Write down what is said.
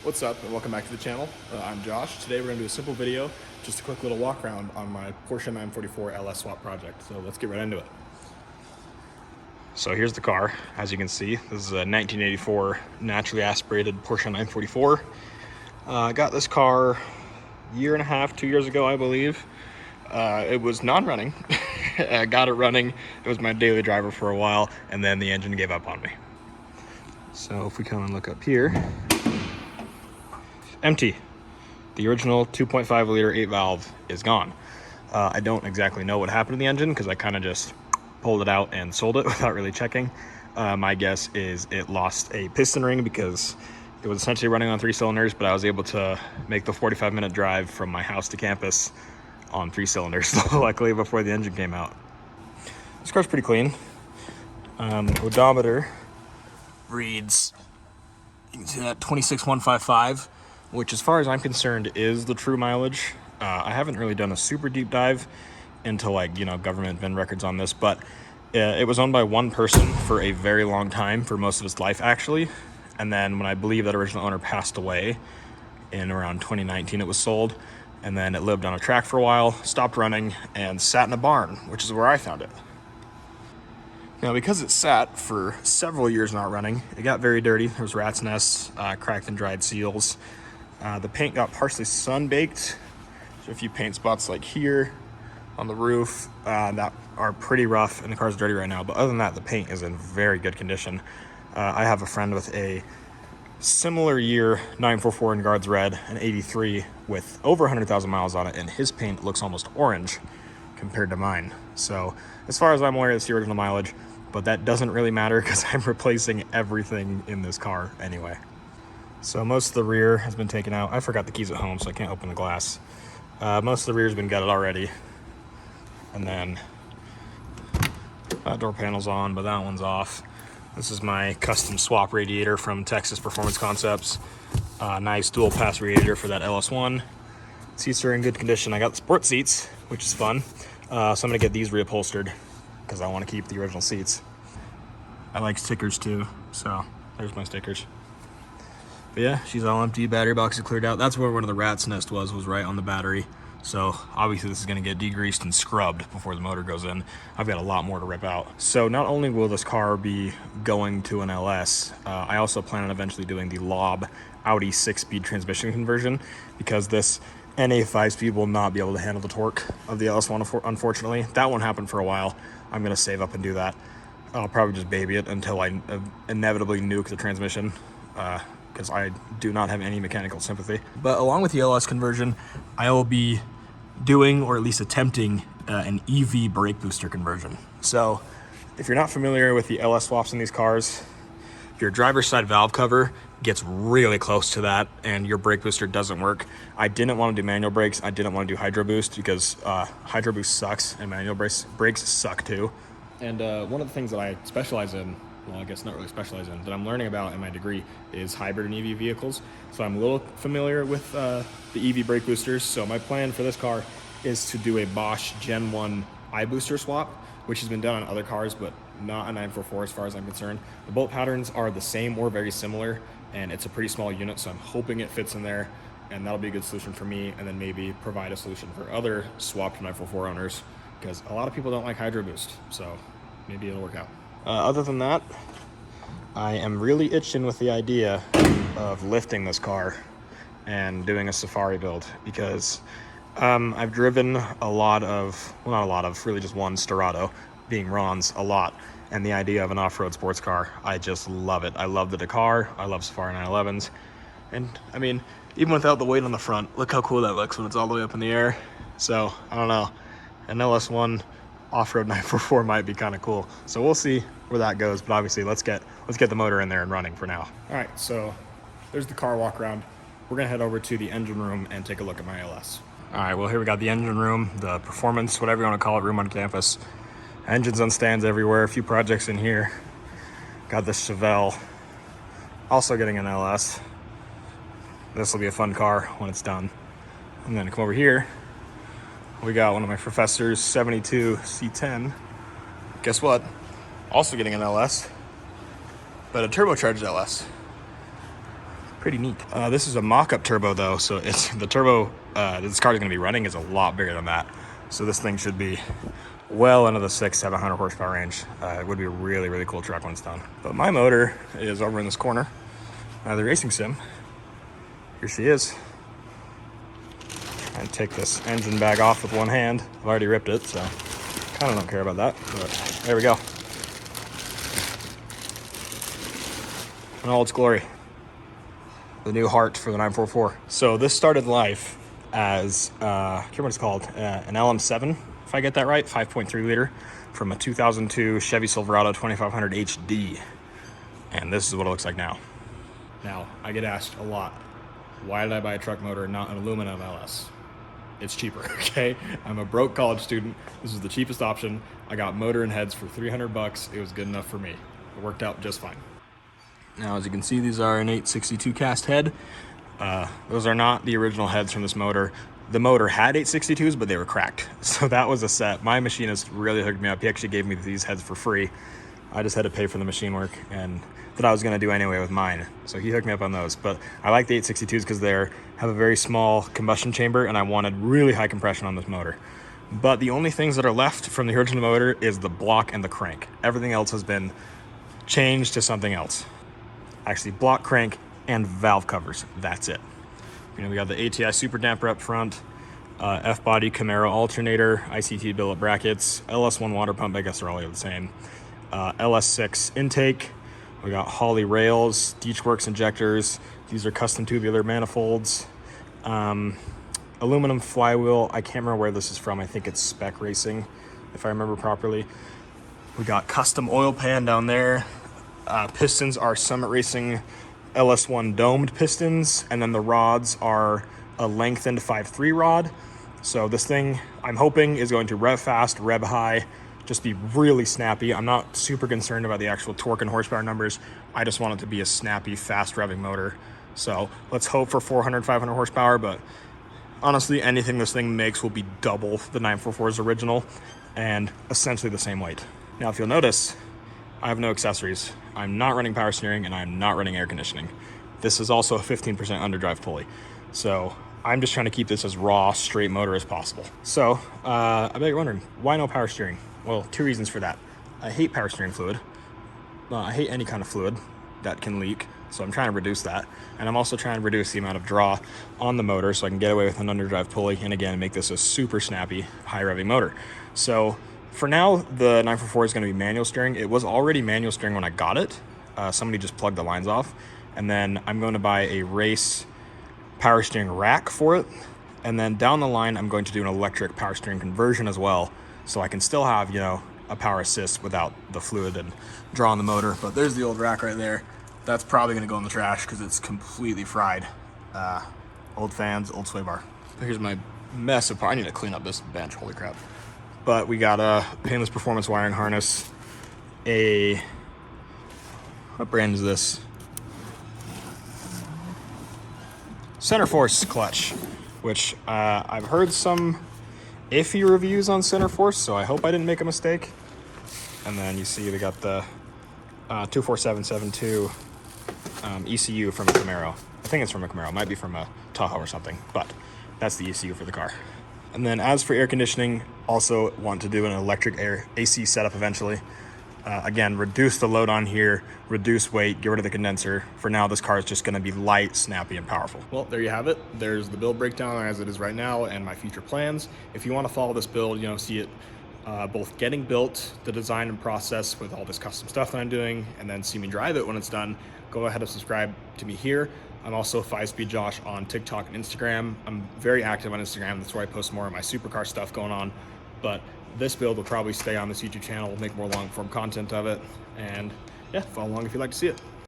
What's up and welcome back to the channel. I'm Josh. Today we're going to do a simple video, just a quick little walk around on my Porsche 944 LS swap project. So let's get right into it. So here's the car. As you can see, this is a 1984 naturally aspirated Porsche 944. I got this car a year and a half, 2 years ago, I believe. It was non-running. I got it running. It was my daily driver for a while, and then the engine gave up on me. So if we come and look up here, empty. The original 2.5 liter 8 valve is gone. I don't exactly know what happened to the engine because I kind of just pulled it out and sold it without really checking. My guess is it lost a piston ring because it was essentially running on 3 cylinders, but I was able to make the 45-minute drive from my house to campus on 3 cylinders, luckily before the engine came out. This car's pretty clean. The odometer reads, you can see that 26,155, which as far as I'm concerned is the true mileage. I haven't really done a super deep dive into government VIN records on this, but it was owned by one person for a very long time, for most of its life actually. And then when I believe that original owner passed away in around 2019, it was sold. And then it lived on a track for a while, stopped running, and sat in a barn, which is where I found it. Now, because it sat for several years not running, it got very dirty. There was rat's nests, cracked and dried seals. The paint got partially sun-baked. So a few paint spots like here on the roof that are pretty rough, and the car's dirty right now. But other than that, the paint is in very good condition. I have a friend with a similar year 944 in Guards Red, an 83 with over 100,000 miles on it, and his paint looks almost orange compared to mine. So as far as I'm aware, it's the original mileage, but that doesn't really matter because I'm replacing everything in this car anyway. So most of the rear has been taken out. I forgot the keys at home, so I can't open the glass. Most of the rear has been gutted already. And then that door panel's on, but that one's off. This is my custom swap radiator from Texas Performance Concepts. Nice dual pass radiator for that LS1. Seats are in good condition. I got the sport seats, which is fun. So I'm gonna get these reupholstered because I want to keep the original seats. I like stickers too, so there's my stickers. But yeah, she's all empty. Battery box is cleared out. That's where one of the rat's nest was right on the battery. So obviously this is going to get degreased and scrubbed before the motor goes in. I've got a lot more to rip out. So not only will this car be going to an LS, I also plan on eventually doing the Lob Audi 6-speed transmission conversion, because this NA 5-speed will not be able to handle the torque of the LS1, unfortunately. That won't happen for a while. I'm going to save up and do that. I'll probably just baby it until I inevitably nuke the transmission, because I do not have any mechanical sympathy. But along with the LS conversion, I will be doing, or at least attempting, an EV brake booster conversion. So if you're not familiar with the LS swaps in these cars, your driver's side valve cover gets really close to that and your brake booster doesn't work. I didn't want to do manual brakes. I didn't want to do hydro boost because hydro boost sucks and manual brakes suck too. And one of the things that I specialize in, well, I guess not really specialize in, that I'm learning about in my degree is hybrid and EV vehicles. So I'm a little familiar with the EV brake boosters. So my plan for this car is to do a Bosch Gen 1 iBooster swap, which has been done on other cars, but not a 944 as far as I'm concerned. The bolt patterns are the same or very similar, and it's a pretty small unit, so I'm hoping it fits in there, and that'll be a good solution for me, and then maybe provide a solution for other swapped 944 owners, because a lot of people don't like hydro boost, so maybe it'll work out. Other than that, I am really itching with the idea of lifting this car and doing a safari build, because I've driven a lot of, well, not a lot of, really just one Storado, being Ron's, a lot. And the idea of an off-road sports car, I just love it. I love the Dakar, I love Safari 911s. And I mean, even without the weight on the front, look how cool that looks when it's all the way up in the air. So, I don't know, an LS1 off-road 944 might be kind of cool. So we'll see where that goes, but obviously let's get the motor in there and running for now. All right, so there's the car walk around. We're gonna head over to the engine room and take a look at my LS. All right, well, here we got the engine room, the performance, whatever you want to call it, room on campus. Engines on stands everywhere, a few projects in here. Got the Chevelle, also getting an LS. This will be a fun car when it's done. And then come over here, we got one of my professor's 72 C10. Guess what? Also getting an LS, but a turbocharged LS. Pretty neat. This is a mock-up turbo though, so it's the turbo this car is going to be running is a lot bigger than that. So this thing should be well into the 600-700 horsepower range. It would be a really, really cool truck when it's done. But my motor is over in this corner. The racing sim. Here she is. And take this engine bag off with one hand. I've already ripped it, so kind of don't care about that. But there we go. In all its glory. The new heart for the 944. So this started life as, I can't remember what it's called, an LM7, if I get that right, 5.3 liter from a 2002 Chevy Silverado 2500 HD. And this is what it looks like now. Now, I get asked a lot, why did I buy a truck motor and not an aluminum LS? It's cheaper, okay? I'm a broke college student. This was the cheapest option. I got motor and heads for 300 bucks. It was good enough for me. It worked out just fine. Now, as you can see, these are an 862 cast head. Those are not the original heads from this motor. The motor had 862s, but they were cracked. So that was a set. My machinist really hooked me up. He actually gave me these heads for free. I just had to pay for the machine work and that I was gonna do anyway with mine. So he hooked me up on those. But I like the 862s because they have a very small combustion chamber and I wanted really high compression on this motor. But the only things that are left from the original motor is the block and the crank. Everything else has been changed to something else. Actually, block, crank, and valve covers. That's it. You know, we got the ATI super damper up front, F-body Camaro alternator, ICT billet brackets, LS1 water pump, I guess they're all the same. LS6 intake. We got Holley rails, Deechworks injectors. These are custom tubular manifolds. Aluminum flywheel. I can't remember where this is from. I think it's Spec Racing, if I remember properly. We got custom oil pan down there. Pistons are Summit Racing LS1 domed pistons, and then the rods are a lengthened 5.3 rod. So this thing, I'm hoping, is going to rev fast, rev high, just be really snappy. I'm not super concerned about the actual torque and horsepower numbers. I just want it to be a snappy, fast revving motor. So let's hope for 400, 500 horsepower, but honestly, anything this thing makes will be double the 944's original and essentially the same weight. Now, if you'll notice, I have no accessories. I'm not running power steering and I'm not running air conditioning. This is also a 15% underdrive pulley. So I'm just trying to keep this as raw, straight motor as possible. So I bet you're wondering, why no power steering? Well, two reasons for that. I hate power steering fluid. I hate any kind of fluid that can leak. So I'm trying to reduce that. And I'm also trying to reduce the amount of draw on the motor so I can get away with an underdrive pulley and again, make this a super snappy, high revving motor. So for now, the 944 is going to be manual steering. It was already manual steering when I got it. Somebody just plugged the lines off. And then I'm going to buy a race power steering rack for it. And then down the line, I'm going to do an electric power steering conversion as well. So I can still have, you know, a power assist without the fluid and draw on the motor. But there's the old rack right there. That's probably going to go in the trash because it's completely fried. Old fans, old sway bar. Here's my mess of parts. I need to clean up this bench. Holy crap. But we got a painless performance wiring harness. What brand is this? Center Force clutch, which I've heard some iffy reviews on Center Force, so I hope I didn't make a mistake. And then you see we got the 24772 ECU from a Camaro. I think it's from a Camaro. It might be from a Tahoe or something, but that's the ECU for the car. And then as for air conditioning, also want to do an electric air AC setup eventually. Again, reduce the load on here, reduce weight, get rid of the condenser. For now, this car is just gonna be light, snappy, and powerful. Well, there you have it. There's the build breakdown as it is right now and my future plans. If you wanna follow this build, you know, see it both getting built, the design and process with all this custom stuff that I'm doing, and then see me drive it when it's done, go ahead and subscribe to me here. I'm also 5Speed Josh on TikTok and Instagram. I'm very active on Instagram. That's where I post more of my supercar stuff going on. But this build will probably stay on this YouTube channel. We'll make more long form content of it. And yeah, follow along if you'd like to see it.